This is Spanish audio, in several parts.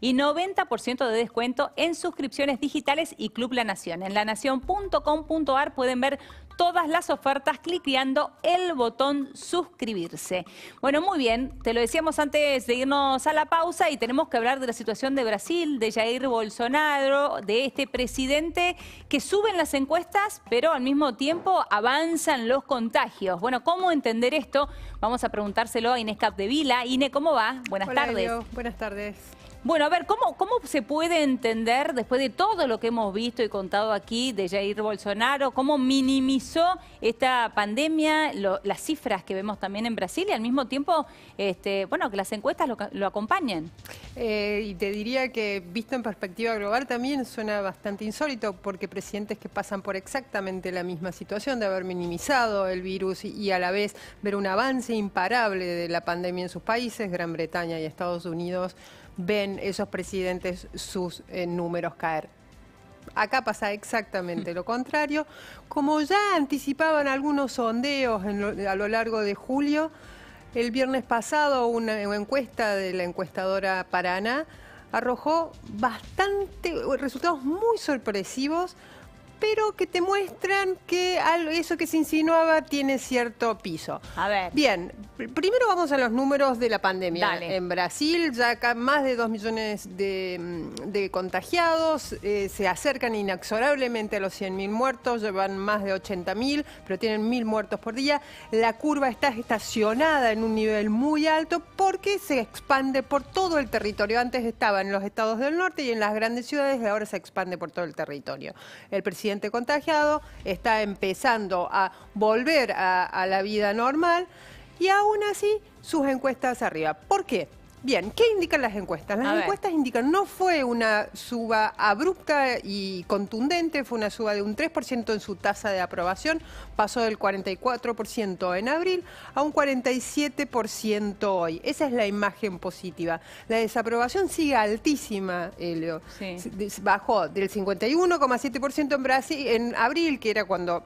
y 90% de descuento en suscripciones digitales y Club La Nación. En lanacion.com.ar pueden ver todas las ofertas cliqueando el botón suscribirse. Bueno, muy bien, te lo decíamos antes de irnos a la pausa y tenemos que hablar de la situación de Brasil, de Jair Bolsonaro, de este presidente que sube en las encuestas, pero al mismo tiempo avanzan los contagios. Bueno, ¿cómo entender esto? Vamos a preguntárselo a Inés Capdevila. Inés, ¿cómo va? Buenas tardes. Elio. Buenas tardes. Bueno, a ver, ¿cómo se puede entender, después de todo lo que hemos visto y contado aquí de Jair Bolsonaro, cómo minimizó esta pandemia, las cifras que vemos también en Brasil y al mismo tiempo, bueno, que las encuestas lo acompañen? Y te diría que, visto en perspectiva global, también suena bastante insólito, porque presidentes que pasan por exactamente la misma situación de haber minimizado el virus y a la vez ver un avance imparable de la pandemia en sus países, Gran Bretaña y Estados Unidos, ven esos presidentes sus números caer. Acá pasa exactamente lo contrario. Como ya anticipaban algunos sondeos a lo largo de julio, el viernes pasado una encuesta de la encuestadora Paraná arrojó resultados muy sorpresivos, pero que te muestran que eso que se insinuaba tiene cierto piso. A ver. Bien, primero vamos a los números de la pandemia. Dale. En Brasil ya acá más de 2 millones de contagiados, se acercan inexorablemente a los 100.000 muertos, llevan más de 80.000, pero tienen 1.000 muertos por día. La curva está estacionada en un nivel muy alto porque se expande por todo el territorio. Antes estaba en los estados del norte y en las grandes ciudades, y ahora se expande por todo el territorio. El presidente contagiado está empezando a volver a la vida normal y aún así sus encuestas arriba. ¿Por qué? Bien, ¿qué indican las encuestas? Las encuestas indican, no fue una suba abrupta y contundente, fue una suba de un 3% en su tasa de aprobación, pasó del 44% en abril a un 47% hoy. Esa es la imagen positiva. La desaprobación sigue altísima, Elio. Sí. Bajó del 51,7% en Brasil, en abril, que era cuando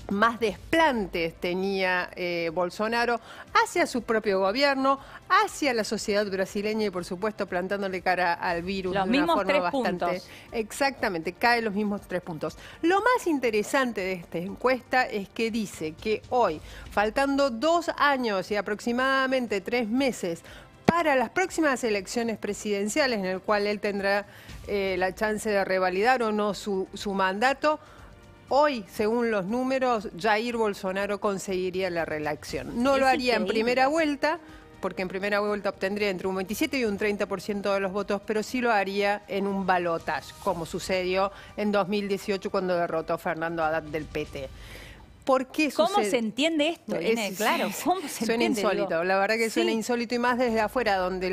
más desplantes tenía Bolsonaro, hacia su propio gobierno, hacia la sociedad brasileña y por supuesto plantándole cara al virus los de una mismos forma 3 bastante... puntos. Exactamente, cae los mismos 3 puntos. Lo más interesante de esta encuesta es que dice que hoy, faltando 2 años y aproximadamente 3 meses para las próximas elecciones presidenciales, en el cual él tendrá la chance de revalidar o no su mandato, hoy, según los números, Jair Bolsonaro conseguiría la reelección. No lo haría en primera vuelta, porque en primera vuelta obtendría entre un 27 y un 30% de los votos, pero sí lo haría en un balotaje, como sucedió en 2018 cuando derrotó a Fernando Haddad del PT. ¿Por qué sucede? ¿Cómo se entiende esto? Claro, ¿cómo se suena entiende? Insólito, Digo? la verdad que Sí. suena insólito y más desde afuera, donde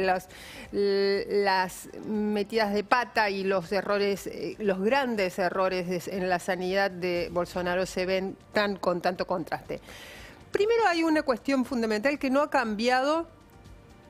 las metidas de pata y los errores, los grandes errores en la sanidad de Bolsonaro se ven con tanto contraste. Primero hay una cuestión fundamental que no ha cambiado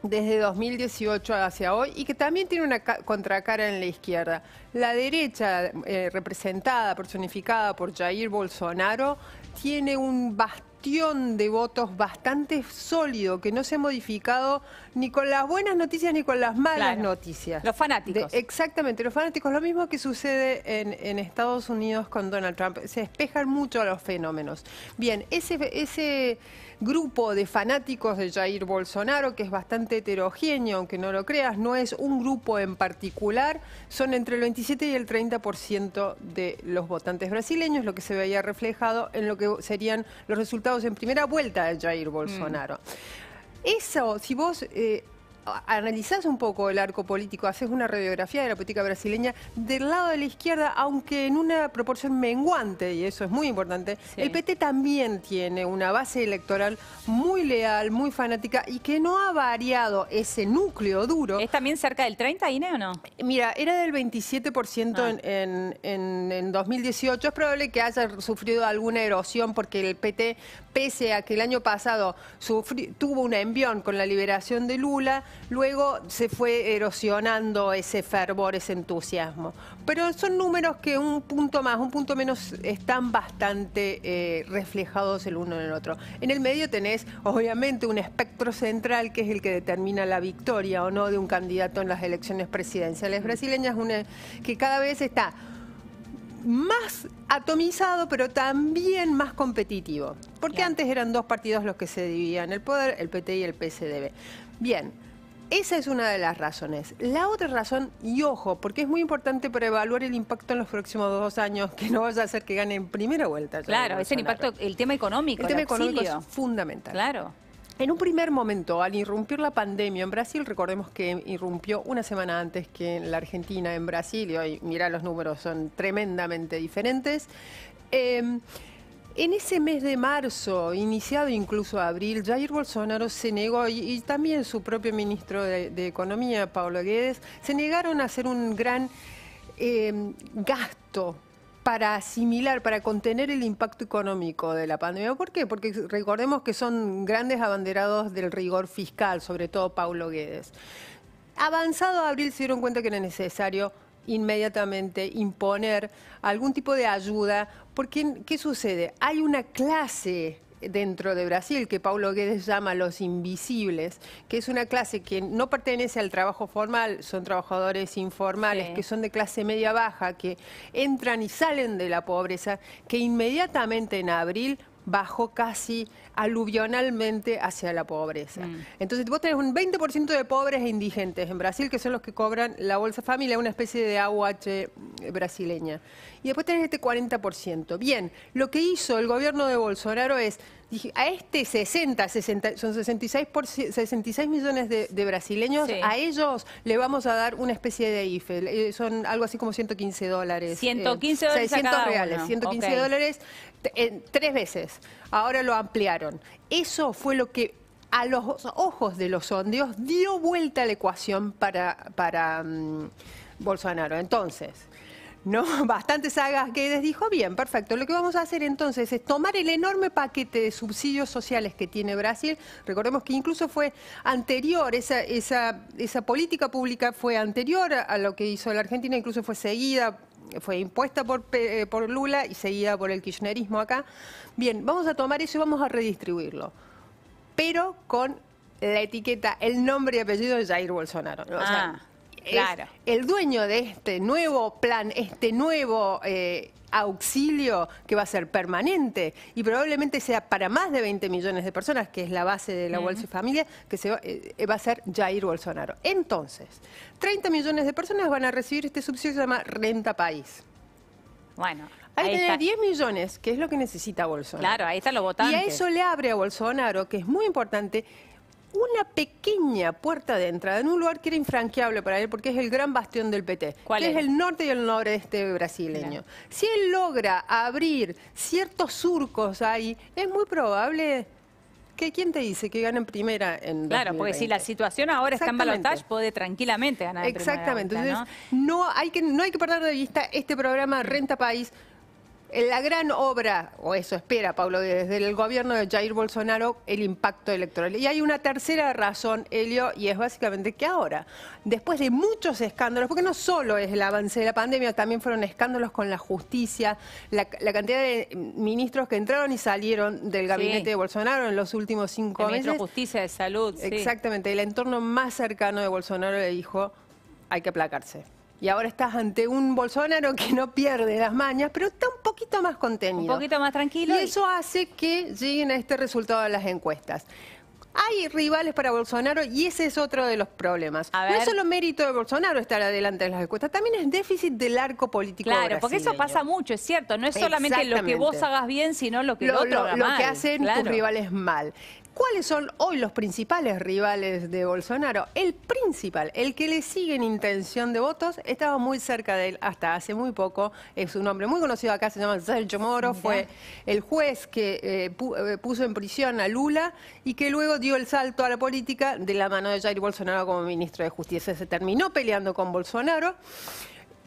desde 2018 hacia hoy y que también tiene una contracara en la izquierda. La derecha, representada, personificada por Jair Bolsonaro, tiene un bastión de votos bastante sólido que no se ha modificado ni con las buenas noticias ni con las malas noticias. Los fanáticos. Exactamente, los fanáticos. Lo mismo que sucede en Estados Unidos con Donald Trump. Se espejan mucho los fenómenos. Bien, ese grupo de fanáticos de Jair Bolsonaro, que es bastante heterogéneo, aunque no lo creas, no es un grupo en particular, son entre el 27 y el 30% de los votantes brasileños, lo que se veía reflejado en lo que serían los resultados en primera vuelta de Jair Bolsonaro. Eso, si vos analizás un poco el arco político, haces una radiografía de la política brasileña, del lado de la izquierda, aunque en una proporción menguante, y eso es muy importante, sí, el PT también tiene una base electoral muy leal, muy fanática, y que no ha variado ese núcleo duro. ¿Es también cerca del 30, Inés, o no? Mira, era del 27% en 2018. Es probable que haya sufrido alguna erosión porque el PT, pese a que el año pasado tuvo un envión con la liberación de Lula, luego se fue erosionando ese fervor, ese entusiasmo. Pero son números que un punto más, un punto menos están bastante reflejados el uno en el otro. En el medio tenés, obviamente, un espectro central que es el que determina la victoria o no de un candidato en las elecciones presidenciales brasileñas, que cada vez está más atomizado, pero también más competitivo. Porque Claro. antes eran dos partidos los que se dividían el poder, el PT y el PSDB. Bien, esa es una de las razones. La otra razón, y ojo, porque es muy importante para evaluar el impacto en los próximos 2 años, que no vaya a ser que gane en primera vuelta. Claro, es el impacto, el tema económico, El tema el económico auxilio. es fundamental. Claro. En un primer momento, al irrumpir la pandemia en Brasil, recordemos que irrumpió una semana antes que en la Argentina, en Brasil, y hoy, mira, los números son tremendamente diferentes. En ese mes de marzo, iniciado incluso abril, Jair Bolsonaro se negó, y también su propio ministro de Economía, Paulo Guedes, se negaron a hacer un gran gasto para asimilar, para contener el impacto económico de la pandemia. ¿Por qué? Porque recordemos que son grandes abanderados del rigor fiscal, sobre todo Paulo Guedes. Avanzado abril se dieron cuenta que era necesario inmediatamente imponer algún tipo de ayuda, porque ¿qué sucede? Hay una clase dentro de Brasil que Paulo Guedes llama los invisibles, que es una clase que no pertenece al trabajo formal, son trabajadores informales, Sí. que son de clase media baja, que entran y salen de la pobreza, que inmediatamente en abril bajó casi aluvionalmente hacia la pobreza. Entonces vos tenés un 20% de pobres e indigentes en Brasil, que son los que cobran la Bolsa Familia, una especie de AUH brasileña. Y después tenés este 40%. Bien, lo que hizo el gobierno de Bolsonaro es, a este 60, son 66 millones de brasileños, Sí. a ellos le vamos a dar una especie de IFE, son algo así como $115. 115 dólares a 600 cada reales, uno. 115 Ok. dólares 3 veces. Ahora lo ampliaron. Eso fue lo que a los ojos de los sondeos dio vuelta a la ecuación para Bolsonaro. Entonces, no, bastante sagas que dijo, bien, perfecto. Lo que vamos a hacer entonces es tomar el enorme paquete de subsidios sociales que tiene Brasil. Recordemos que incluso fue anterior, esa política pública fue anterior a lo que hizo la Argentina, incluso fue seguida, fue impuesta por Lula y seguida por el kirchnerismo acá. Bien, vamos a tomar eso y vamos a redistribuirlo, pero con la etiqueta, el nombre y apellido de Jair Bolsonaro. ¿No? O sea, claro. el dueño de este nuevo plan, este nuevo auxilio que va a ser permanente y probablemente sea para más de 20 millones de personas, que es la base de la Bolsa Familia, que va a ser Jair Bolsonaro. Entonces, 30 millones de personas van a recibir este subsidio que se llama Renta País. Bueno, Hay ahí que está. tener 10 millones, que es lo que necesita Bolsonaro. Claro, ahí están los votantes. Y a eso le abre a Bolsonaro, que es muy importante, una pequeña puerta de entrada en un lugar que era infranqueable para él, porque es el gran bastión del PT, ¿Cuál que es? es el norte y el noreste brasileño. Claro. Si él logra abrir ciertos surcos ahí, es muy probable que, ¿quién te dice que gane en primera en 2020? Claro, porque si la situación ahora está en Exactamente. balotaje, puede tranquilamente ganar en primera Exactamente. vuelta, Entonces, ¿no? no hay que perder de vista este programa Renta País. La gran obra, o eso espera Paulo, desde el gobierno de Jair Bolsonaro, el impacto electoral. Y hay una tercera razón, Elio, y es básicamente que ahora, después de muchos escándalos, porque no solo es el avance de la pandemia, también fueron escándalos con la justicia, la cantidad de ministros que entraron y salieron del gabinete de Bolsonaro en los últimos 5 El meses. ministro de Justicia, de Salud, sí. Exactamente, el entorno más cercano de Bolsonaro le dijo, hay que aplacarse. Y ahora estás ante un Bolsonaro que no pierde las mañas, pero está un poquito más contenido. Un poquito más tranquilo. Y eso hace que lleguen a este resultado de las encuestas. Hay rivales para Bolsonaro y ese es otro de los problemas. A No ver. es solo mérito de Bolsonaro estar adelante en las encuestas, también es déficit del arco político Claro, porque eso brasileño. pasa mucho, es cierto. No es solamente lo que vos hagas bien, sino lo que el otro haga lo mal. que hacen Claro. tus rivales mal. ¿Cuáles son hoy los principales rivales de Bolsonaro? El principal, el que le sigue en intención de votos, estaba muy cerca de él hasta hace muy poco. Es un hombre muy conocido acá, se llama Sérgio Moro. Mirá. Fue el juez que puso en prisión a Lula y que luego dio el salto a la política de la mano de Jair Bolsonaro como ministro de Justicia. Se terminó peleando con Bolsonaro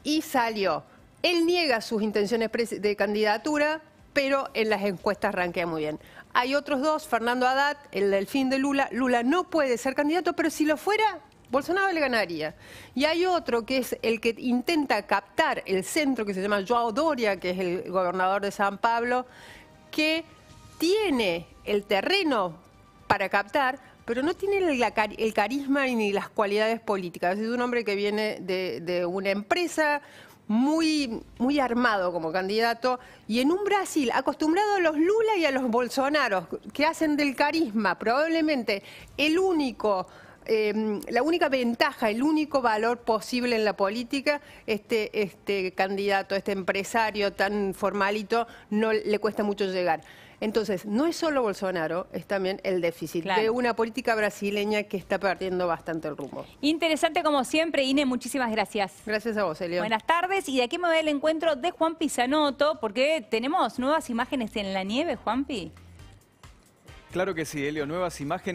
y salió. Él niega sus intenciones de candidatura, pero en las encuestas rankea muy bien. Hay otros dos, Fernando Haddad, el del fin de Lula. Lula no puede ser candidato, pero si lo fuera, Bolsonaro le ganaría. Y hay otro que es el que intenta captar el centro, que se llama João Doria, que es el gobernador de San Pablo, que tiene el terreno para captar, pero no tiene el carisma ni las cualidades políticas. Es un hombre que viene de una empresa muy armado como candidato, y en un Brasil acostumbrado a los Lula y a los Bolsonaro, que hacen del carisma probablemente el único... la única ventaja, el único valor posible en la política, este candidato, este empresario tan formalito, no le cuesta mucho llegar. Entonces, no es solo Bolsonaro, es también el déficit de una política brasileña que está perdiendo bastante el rumbo. Interesante como siempre, Ine, muchísimas gracias. Gracias a vos, Elio. Buenas tardes, y de aquí me voy al encuentro de Juan Pisanoto, porque tenemos nuevas imágenes en la nieve, Juanpi. Claro que sí, Elio, nuevas imágenes.